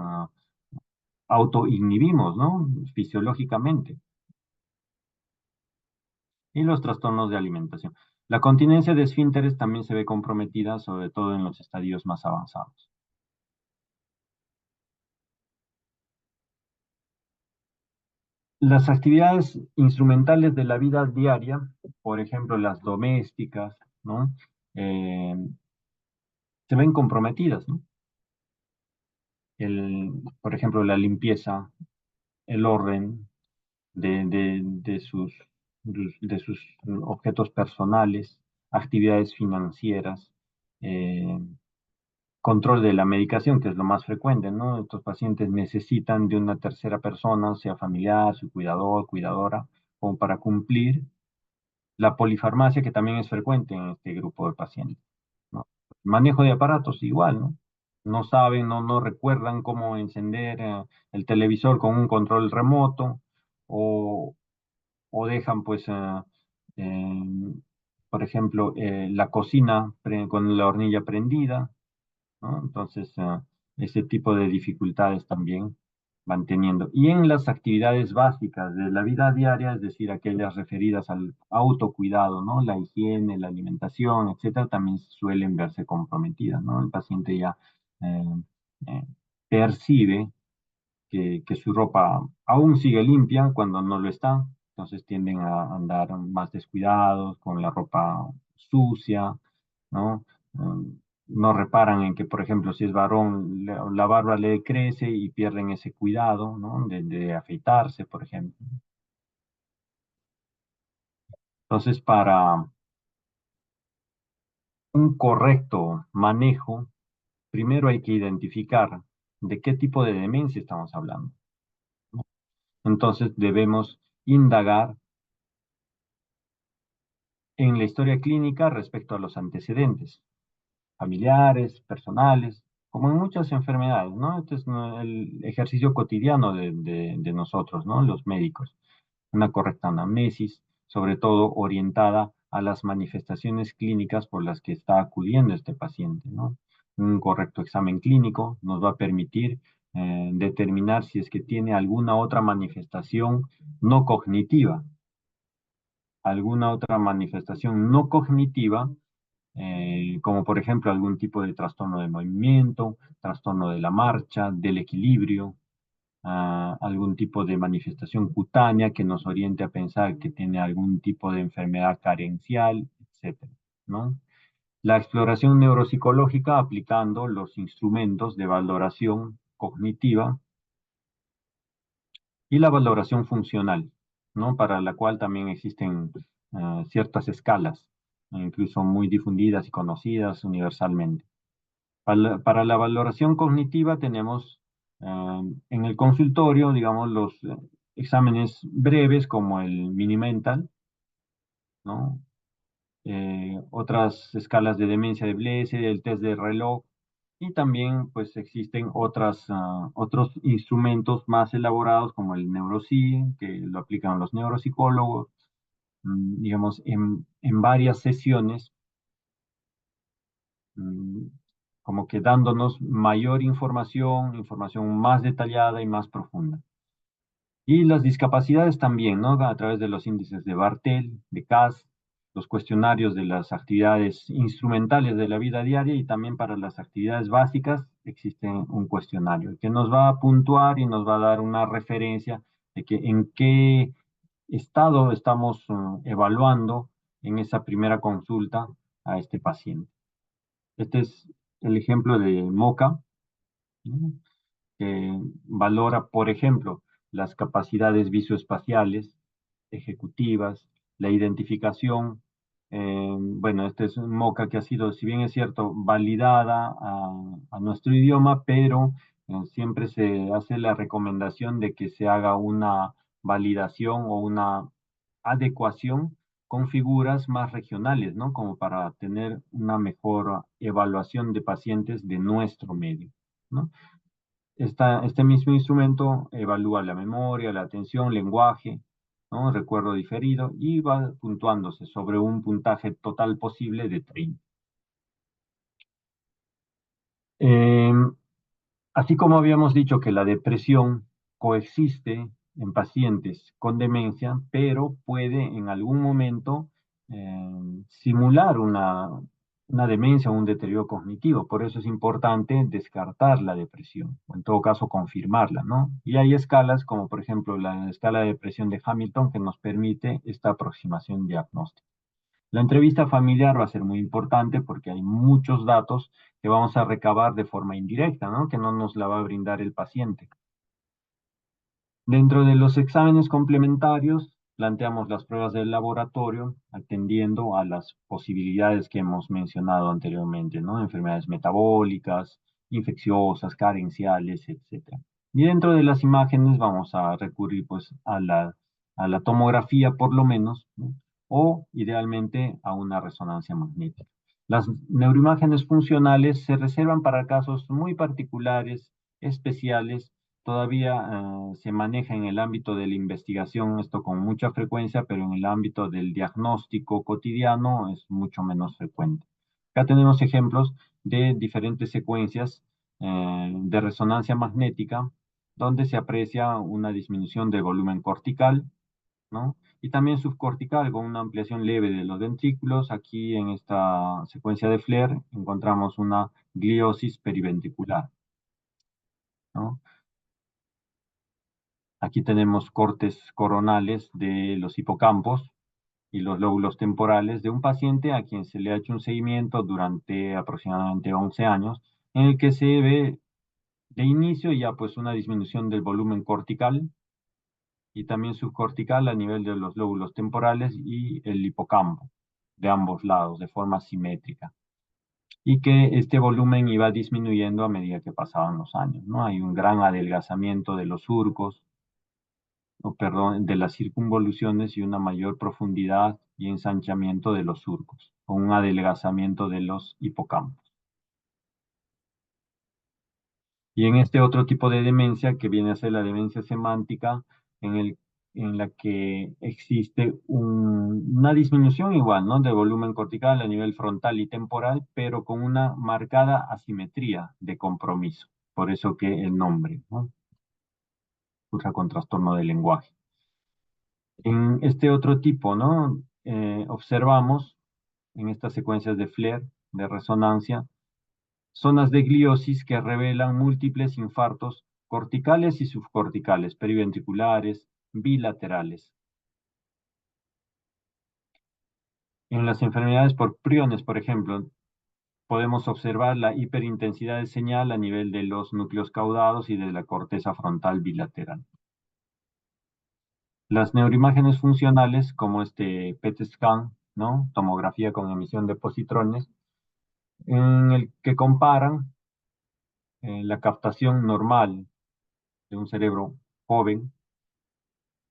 autoinhibimos, ¿no? Fisiológicamente. Y los trastornos de alimentación. La continencia de esfínteres también se ve comprometida, sobre todo en los estadios más avanzados. Las actividades instrumentales de la vida diaria, por ejemplo, las domésticas, ¿no? Eh, se ven comprometidas, ¿no? Por ejemplo, la limpieza, el orden de sus objetos personales, actividades financieras, eh, control de la medicación, que es lo más frecuente, ¿no? Estos pacientes necesitan de una tercera persona, sea familiar, su cuidador, cuidadora, como para cumplir la polifarmacia, que también es frecuente en este grupo de pacientes, ¿no? Manejo de aparatos igual, ¿no? No saben, no recuerdan cómo encender el televisor con un control remoto o, o dejan pues, eh, por ejemplo, la cocina con la hornilla prendida, ¿no? Entonces, ese tipo de dificultades también van teniendo. Y en las actividades básicas de la vida diaria, es decir, aquellas referidas al autocuidado, ¿no? La higiene, la alimentación, etcétera, también suelen verse comprometidas, ¿no? El paciente ya eh, eh, percibe que su ropa aún sigue limpia cuando no lo está, entonces tienden a andar más descuidados, con la ropa sucia, ¿no? No reparan en que, por ejemplo, si es varón, la barba le crece y pierden ese cuidado, ¿no? De afeitarse, por ejemplo. Entonces, para un correcto manejo, primero hay que identificar de qué tipo de demencia estamos hablando, ¿no? Entonces, debemos indagar en la historia clínica respecto a los antecedentes familiares, personales, como en muchas enfermedades, ¿no? Este es el ejercicio cotidiano de nosotros, ¿no? Los médicos. Una correcta anamnesis, sobre todo orientada a las manifestaciones clínicas por las que está acudiendo este paciente, ¿no? Un correcto examen clínico nos va a permitir determinar si es que tiene alguna otra manifestación no cognitiva, alguna otra manifestación no cognitiva, como por ejemplo algún tipo de trastorno de movimiento, trastorno de la marcha, del equilibrio, algún tipo de manifestación cutánea que nos oriente a pensar que tiene algún tipo de enfermedad carencial, etcétera, ¿no? La exploración neuropsicológica aplicando los instrumentos de valoración cognitiva y la valoración funcional, ¿no? Para la cual también existen ciertas escalas, incluso muy difundidas y conocidas universalmente. Para la valoración cognitiva tenemos en el consultorio, digamos, los exámenes breves como el Mini-Mental, ¿no? Otras escalas de demencia de Blese, el test de reloj, y también pues existen otros instrumentos más elaborados como el NeuroSI, que lo aplican los neuropsicólogos, digamos, en varias sesiones, mm, como que dándonos mayor información, información más detallada y más profunda. Y las discapacidades también, ¿no? A través de los índices de Bartel, de CAS, los cuestionarios de las actividades instrumentales de la vida diaria y también para las actividades básicas existe un cuestionario que nos va a puntuar y nos va a dar una referencia de que en qué estado estamos evaluando en esa primera consulta a este paciente. Este es el ejemplo de MOCA, ¿no? Que valora, por ejemplo, las capacidades visoespaciales, ejecutivas, la identificación. Bueno, este es un MOCA que ha sido, si bien es cierto, validada a nuestro idioma, pero siempre se hace la recomendación de que se haga una validación o una adecuación con figuras más regionales, ¿no? Como para tener una mejor evaluación de pacientes de nuestro medio, ¿no? Este mismo instrumento evalúa la memoria, la atención, lenguaje, ¿no? Recuerdo diferido y va puntuándose sobre un puntaje total posible de 30. Eh, Así como habíamos dicho que la depresión coexiste en pacientes con demencia, pero puede en algún momento simular una demencia o un deterioro cognitivo. Por eso es importante descartar la depresión, o en todo caso confirmarla, ¿no? Y hay escalas, como por ejemplo la escala de depresión de Hamilton, que nos permite esta aproximación diagnóstica. La entrevista familiar va a ser muy importante porque hay muchos datos que vamos a recabar de forma indirecta, ¿no? Que no nos la va a brindar el paciente. Dentro de los exámenes complementarios, planteamos las pruebas del laboratorio atendiendo a las posibilidades que hemos mencionado anteriormente, ¿no? Enfermedades metabólicas, infecciosas, carenciales, etcétera. Y dentro de las imágenes vamos a recurrir pues a la tomografía por lo menos, ¿no? O idealmente a una resonancia magnética. Las neuroimágenes funcionales se reservan para casos muy particulares, especiales. Todavía se maneja en el ámbito de la investigación esto con mucha frecuencia, pero en el ámbito del diagnóstico cotidiano es mucho menos frecuente. Acá tenemos ejemplos de diferentes secuencias de resonancia magnética, donde se aprecia una disminución del volumen cortical, ¿no? Y también subcortical, con una ampliación leve de los ventrículos. Aquí en esta secuencia de FLAIR encontramos una gliosis periventricular, ¿no? Aquí tenemos cortes coronales de los hipocampos y los lóbulos temporales de un paciente a quien se le ha hecho un seguimiento durante aproximadamente 11 años, en el que se ve de inicio ya pues una disminución del volumen cortical y también subcortical a nivel de los lóbulos temporales y el hipocampo de ambos lados de forma simétrica. Y que este volumen iba disminuyendo a medida que pasaban los años, ¿no? Hay un gran adelgazamiento de los surcos, o perdón, de las circunvoluciones y una mayor profundidad y ensanchamiento de los surcos, o un adelgazamiento de los hipocampos. Y en este otro tipo de demencia, que viene a ser la demencia semántica, en la que existe una disminución igual, ¿no? De volumen cortical a nivel frontal y temporal, pero con una marcada asimetría de compromiso. Por eso que el nombre, ¿no? Cursa con trastorno del lenguaje. En este otro tipo, ¿no? Observamos en estas secuencias de FLAIR, de resonancia, zonas de gliosis que revelan múltiples infartos corticales y subcorticales, periventriculares, bilaterales. En las enfermedades por priones, por ejemplo, podemos observar la hiperintensidad de señal a nivel de los núcleos caudados y de la corteza frontal bilateral. Las neuroimágenes funcionales, como este PET scan, ¿no? Tomografía con emisión de positrones, en el que comparan la captación normal de un cerebro joven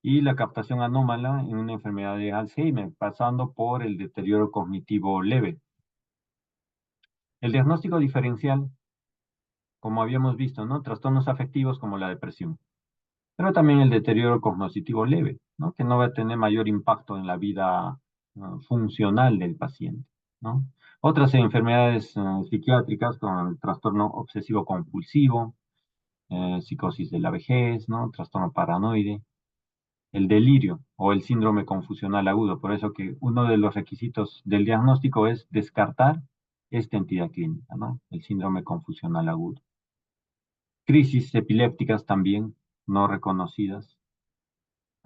y la captación anómala en una enfermedad de Alzheimer, pasando por el deterioro cognitivo leve. El diagnóstico diferencial, como habíamos visto, ¿no? Trastornos afectivos como la depresión, pero también el deterioro cognitivo leve, ¿no? Que no va a tener mayor impacto en la vida funcional del paciente, ¿no? Otras enfermedades psiquiátricas como el trastorno obsesivo compulsivo, psicosis de la vejez, ¿no? Trastorno paranoide, el delirio o el síndrome confusional agudo. Por eso que uno de los requisitos del diagnóstico es descartar esta entidad clínica, ¿no? El síndrome confusional agudo. Crisis epilépticas también no reconocidas.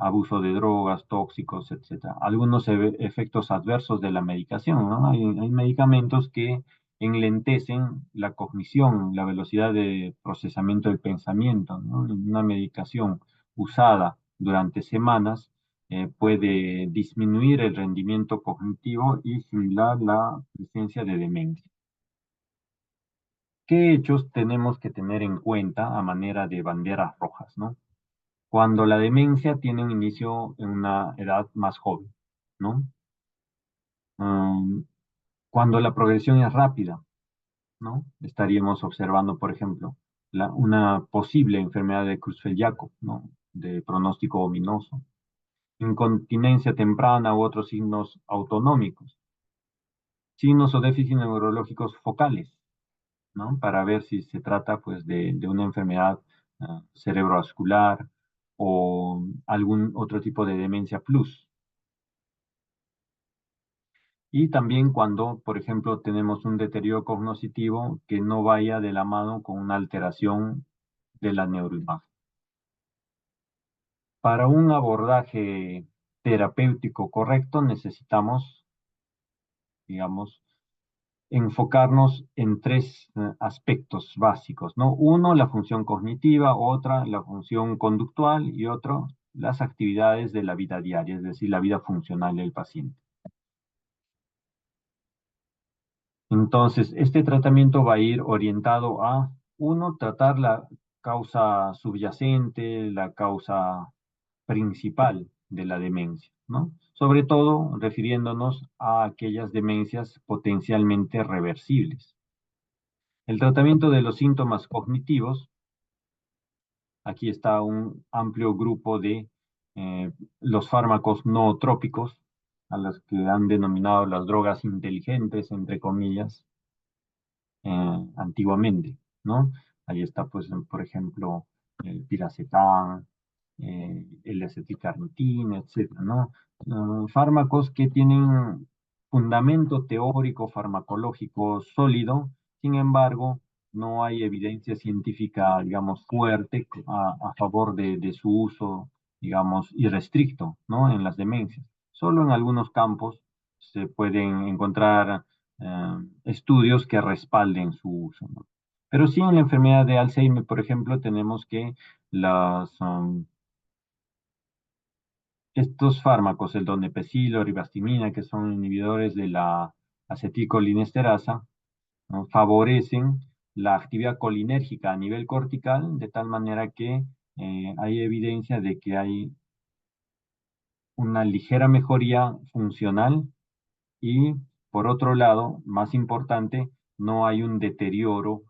abuso de drogas, tóxicos, etcétera. Algunos efectos adversos de la medicación, ¿no? Hay medicamentos que enlentecen la cognición, la velocidad de procesamiento del pensamiento, ¿no? Una medicación usada durante semanas puede disminuir el rendimiento cognitivo y simular la presencia de demencia. ¿Qué hechos tenemos que tener en cuenta a manera de banderas rojas, ¿no? Cuando la demencia tiene un inicio en una edad más joven, ¿no? Mm, cuando la progresión es rápida, ¿no? Estaríamos observando, por ejemplo, una posible enfermedad de Creutzfeldt-Jakob, ¿no? De pronóstico ominoso, incontinencia temprana u otros signos autonómicos, signos o déficits neurológicos focales, ¿no? Para ver si se trata, pues, de una enfermedad cerebrovascular o algún otro tipo de demencia plus. Y también cuando, por ejemplo, tenemos un deterioro cognitivo que no vaya de la mano con una alteración de la neuroimagen. Para un abordaje terapéutico correcto necesitamos, digamos, enfocarnos en tres aspectos básicos, ¿no? Uno, la función cognitiva, otra, la función conductual y otro, las actividades de la vida diaria, es decir, la vida funcional del paciente. Entonces, este tratamiento va a ir orientado a, uno, tratar la causa subyacente, la causa principal de la demencia, ¿no? Sobre todo refiriéndonos a aquellas demencias potencialmente reversibles. El tratamiento de los síntomas cognitivos, aquí está un amplio grupo de los fármacos nootrópicos, a los que han denominado las drogas inteligentes, entre comillas, antiguamente, ¿no? Ahí está, pues, por ejemplo, el piracetam, el acetilcarnitina, etcétera, ¿no? Fármacos que tienen fundamento teórico farmacológico sólido, sin embargo, no hay evidencia científica, digamos, fuerte a favor de su uso, digamos, irrestricto, ¿no? En las demencias. Solo en algunos campos se pueden encontrar estudios que respalden su uso, ¿no? Pero sí en la enfermedad de Alzheimer, por ejemplo, tenemos que estos fármacos, el donepezil, ribastimina, que son inhibidores de la acetilcolinesterasa, ¿no? Favorecen la actividad colinérgica a nivel cortical, de tal manera que hay evidencia de que hay una ligera mejoría funcional y, por otro lado, más importante, no hay un deterioro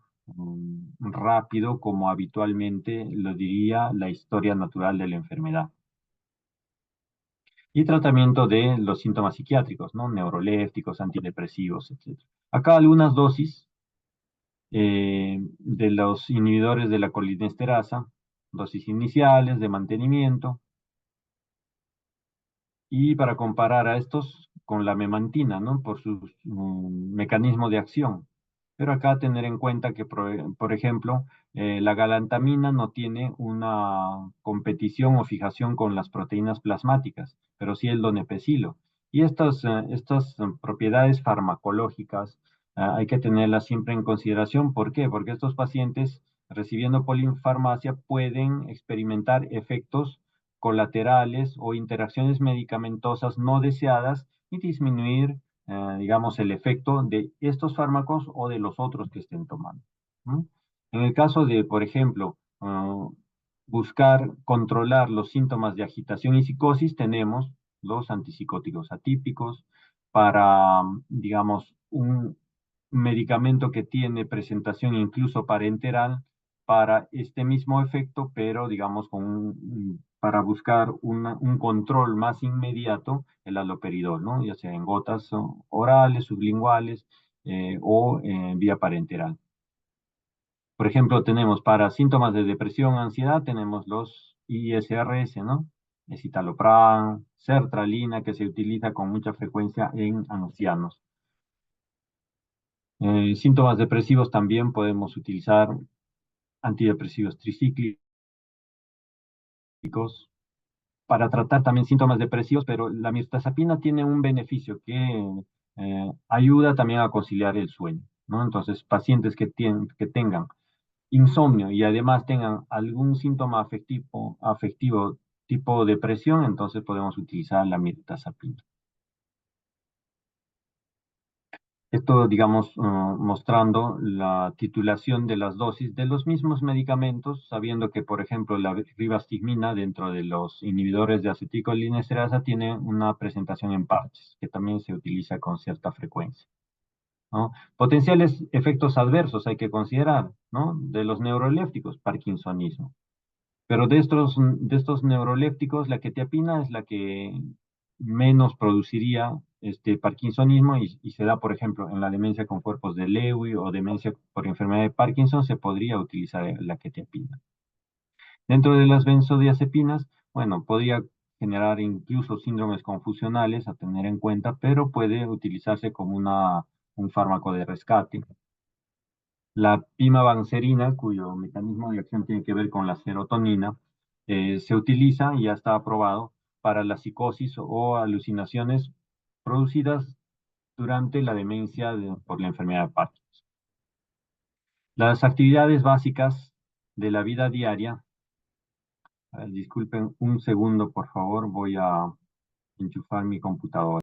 rápido como habitualmente lo diría la historia natural de la enfermedad. Y tratamiento de los síntomas psiquiátricos, ¿no? Neurolépticos, antidepresivos, etc. Acá algunas dosis de los inhibidores de la colinesterasa, dosis iniciales de mantenimiento, y para comparar a estos con la memantina, ¿no? Por su mecanismo de acción. Pero acá tener en cuenta que, por ejemplo, la galantamina no tiene una competición o fijación con las proteínas plasmáticas, pero sí el donepezilo. Y estas propiedades farmacológicas hay que tenerlas siempre en consideración. ¿Por qué? Porque estos pacientes recibiendo polinfarmacia pueden experimentar efectos colaterales o interacciones medicamentosas no deseadas y disminuir, digamos, el efecto de estos fármacos o de los otros que estén tomando, ¿no? En el caso de, por ejemplo, buscar controlar los síntomas de agitación y psicosis, tenemos los antipsicóticos atípicos para, digamos, un medicamento que tiene presentación incluso parenteral para este mismo efecto, pero digamos para buscar un control más inmediato, el haloperidol, ¿no? Ya sea en gotas orales, sublinguales o vía parenteral. Por ejemplo, tenemos para síntomas de depresión, ansiedad, tenemos los ISRS, ¿no? Escitalopram, sertralina, que se utiliza con mucha frecuencia en ancianos. Síntomas depresivos también podemos utilizar antidepresivos tricíclicos, para tratar también síntomas depresivos, pero la mirtazapina tiene un beneficio que ayuda también a conciliar el sueño, ¿no? Entonces, pacientes que tengan insomnio y además tengan algún síntoma afectivo tipo depresión, entonces podemos utilizar la mirtazapina. Esto, digamos, mostrando la titulación de las dosis de los mismos medicamentos, sabiendo que, por ejemplo, la rivastigmina dentro de los inhibidores de acetilcolinesterasa tiene una presentación en parches, que también se utiliza con cierta frecuencia, ¿no? Potenciales efectos adversos hay que considerar, ¿no? De los neurolépticos, parkinsonismo. Pero de estos neurolépticos, la quetiapina es la que menos produciría este parkinsonismo y se da, por ejemplo, en la demencia con cuerpos de Lewy o demencia por enfermedad de Parkinson, se podría utilizar la quetiapina. Dentro de las benzodiazepinas, bueno, podría generar incluso síndromes confusionales a tener en cuenta, pero puede utilizarse como un fármaco de rescate. La pimavanserina, cuyo mecanismo de acción tiene que ver con la serotonina, se utiliza y ya está aprobado para la psicosis o alucinaciones producidas durante la demencia por la enfermedad de Parkinson. Las actividades básicas de la vida diaria, disculpen un segundo, por favor, voy a enchufar mi computadora.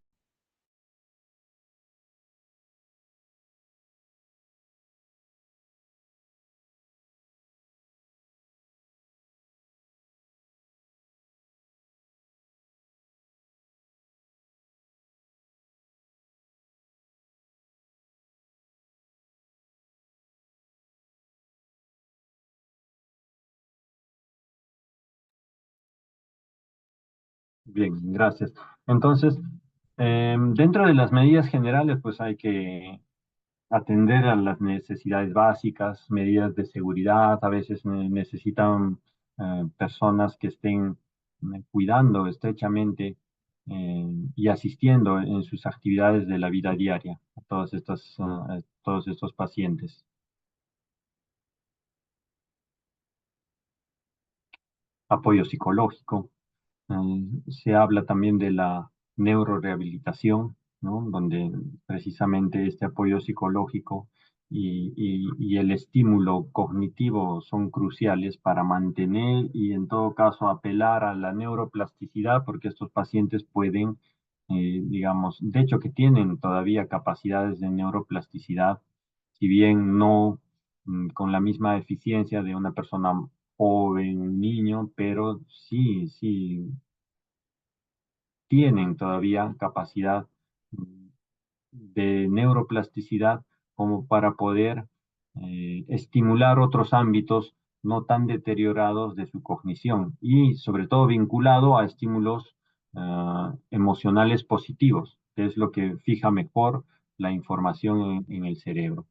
Bien, gracias. Entonces, dentro de las medidas generales, pues hay que atender a las necesidades básicas, medidas de seguridad, a veces necesitan personas que estén cuidando estrechamente y asistiendo en sus actividades de la vida diaria a todos estos pacientes. Apoyo psicológico. Se habla también de la neurorehabilitación, ¿no? Donde precisamente este apoyo psicológico y el estímulo cognitivo son cruciales para mantener y en todo caso apelar a la neuroplasticidad, porque estos pacientes pueden, digamos, de hecho que tienen todavía capacidades de neuroplasticidad, si bien no con la misma eficiencia de una persona joven, un niño, pero sí tienen todavía capacidad de neuroplasticidad como para poder estimular otros ámbitos no tan deteriorados de su cognición y sobre todo vinculado a estímulos emocionales positivos, que es lo que fija mejor la información en el cerebro.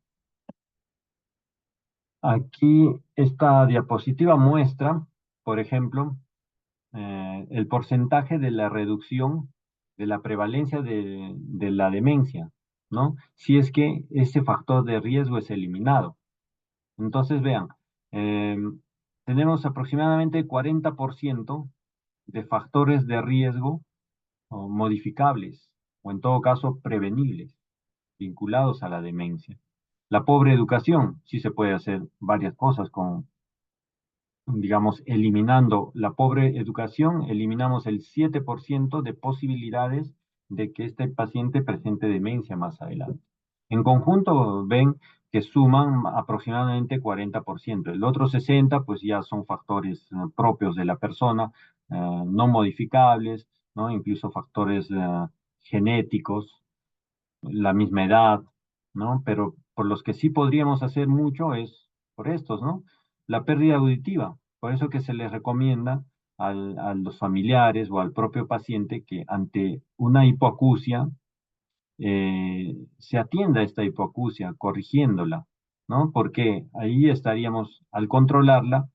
Aquí esta diapositiva muestra, por ejemplo, el porcentaje de la reducción de la prevalencia de la demencia, ¿no? Si es que ese factor de riesgo es eliminado. Entonces, vean, eh, tenemos aproximadamente 40% de factores de riesgo o modificables, o en todo caso prevenibles, vinculados a la demencia. La pobre educación, sí se puede hacer varias cosas con digamos, eliminando la pobre educación, eliminamos el 7% de posibilidades de que este paciente presente demencia más adelante. En conjunto, ven que suman aproximadamente 40%. El otro 60%, pues ya son factores propios de la persona, no modificables, ¿no? Incluso factores genéticos, la misma edad, ¿no? Pero por los que sí podríamos hacer mucho es por estos, ¿no? La pérdida auditiva. Por eso que se les recomienda a los familiares o al propio paciente que ante una hipoacusia se atienda esta hipoacusia corrigiéndola, ¿no? Porque ahí estaríamos, al controlarla,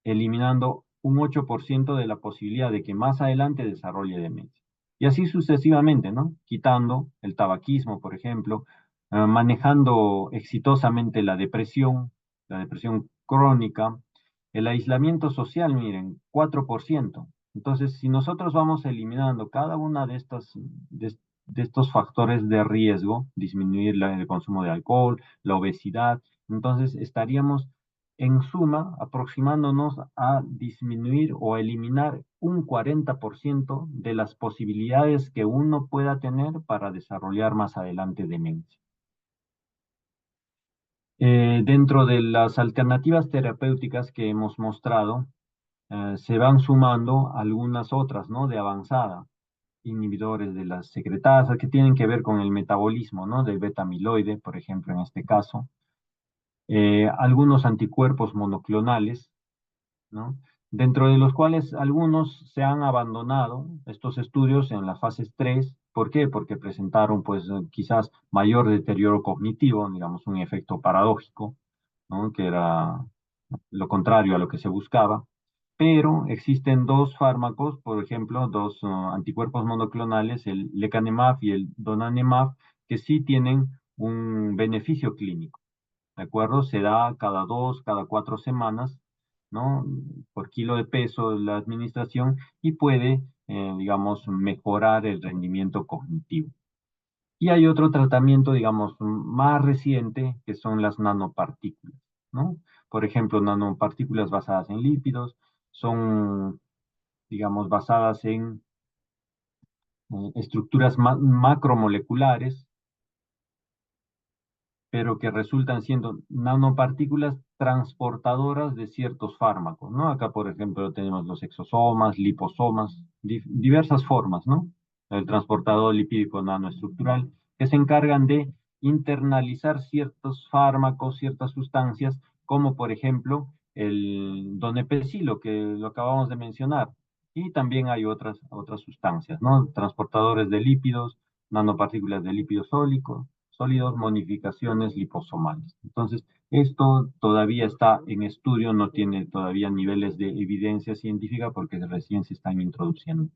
eliminando un 8% de la posibilidad de que más adelante desarrolle demencia. Y así sucesivamente, ¿no? Quitando el tabaquismo, por ejemplo, manejando exitosamente la depresión crónica, el aislamiento social, miren, 4%. Entonces, si nosotros vamos eliminando cada una de estos factores de riesgo, disminuir el consumo de alcohol, la obesidad, entonces estaríamos en suma aproximándonos a disminuir o eliminar un 40% de las posibilidades que uno pueda tener para desarrollar más adelante demencia. Dentro de las alternativas terapéuticas que hemos mostrado, se van sumando algunas otras, ¿no? De avanzada, inhibidores de las secretasas que tienen que ver con el metabolismo, ¿no? Del beta amiloide, por ejemplo, en este caso. Algunos anticuerpos monoclonales, ¿no? Dentro de los cuales algunos se han abandonado estos estudios en la fase 3. ¿Por qué? Porque presentaron, pues, quizás mayor deterioro cognitivo, digamos, un efecto paradójico, ¿no? Que era lo contrario a lo que se buscaba. Pero existen dos fármacos, por ejemplo, dos anticuerpos monoclonales, el lecanemab y el donanemab, que sí tienen un beneficio clínico. ¿De acuerdo? Se da cada 2, cada 4 semanas, ¿no? Por kilo de peso la administración y puede, digamos, mejorar el rendimiento cognitivo. Y hay otro tratamiento, digamos, más reciente, que son las nanopartículas, ¿no? Por ejemplo, nanopartículas basadas en lípidos, son, digamos, basadas en estructuras macromoleculares, pero que resultan siendo nanopartículas transportadoras de ciertos fármacos, ¿no? Acá, por ejemplo, tenemos los exosomas, liposomas, diversas formas, ¿no? El transportador lipídico nanoestructural, que se encargan de internalizar ciertos fármacos, ciertas sustancias, como por ejemplo el donepezilo, que lo acabamos de mencionar, y también hay otras sustancias, ¿no? Transportadores de lípidos, nanopartículas de lípidos sólidos, modificaciones liposomales. Entonces, esto todavía está en estudio, no tiene todavía niveles de evidencia científica porque recién se están introduciendo.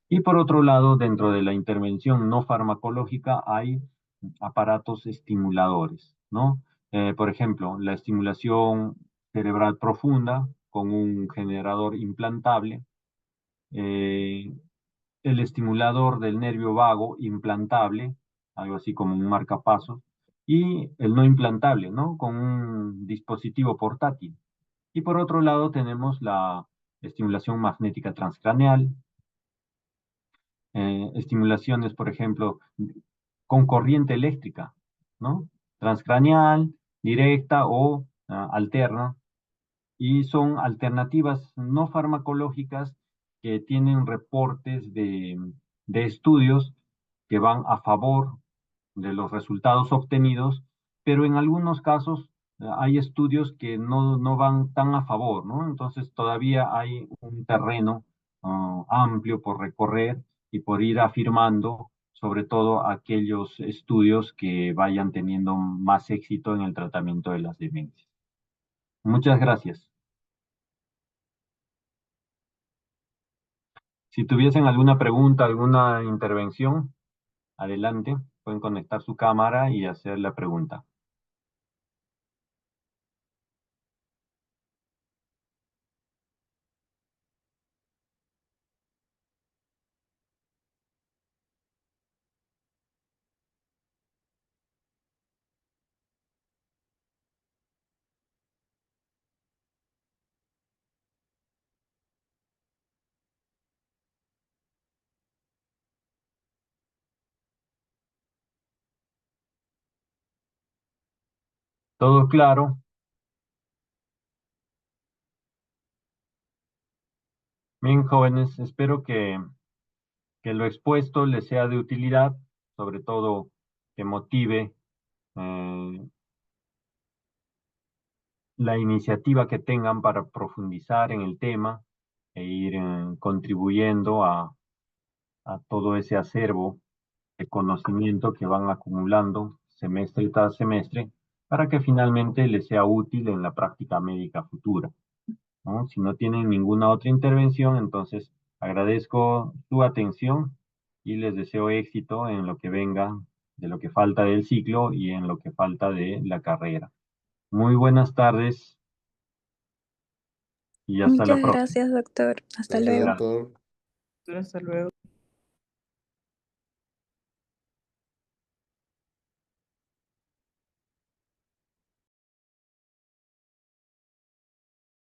Y por otro lado, dentro de la intervención no farmacológica hay aparatos estimuladores, ¿no? Por ejemplo, la estimulación cerebral profunda con un generador implantable, eh, el estimulador del nervio vago implantable, algo así como un marcapasos, y el no implantable, ¿no? Con un dispositivo portátil. Y por otro lado tenemos la estimulación magnética transcraneal, estimulaciones, por ejemplo, con corriente eléctrica, ¿no? Transcraneal, directa o alterna, y son alternativas no farmacológicas que tienen reportes de estudios que van a favor de los resultados obtenidos, pero en algunos casos hay estudios que no van tan a favor, ¿no? Entonces todavía hay un terreno amplio por recorrer y por ir afirmando, sobre todo aquellos estudios que vayan teniendo más éxito en el tratamiento de las demencias. Muchas gracias. Si tuviesen alguna pregunta, alguna intervención, adelante, pueden conectar su cámara y hacer la pregunta. ¿Todo claro? Bien, jóvenes, espero que lo expuesto les sea de utilidad, sobre todo que motive eh, la iniciativa que tengan para profundizar en el tema e ir contribuyendo a todo ese acervo de conocimiento que van acumulando semestre tras semestre para que finalmente les sea útil en la práctica médica futura, ¿no? Si no tienen ninguna otra intervención, entonces agradezco su atención y les deseo éxito en lo que venga, de lo que falta del ciclo y en lo que falta de la carrera. Muy buenas tardes. y hasta la Muchas próxima. gracias, doctor. Hasta Gracias, luego. doctor. Hasta luego.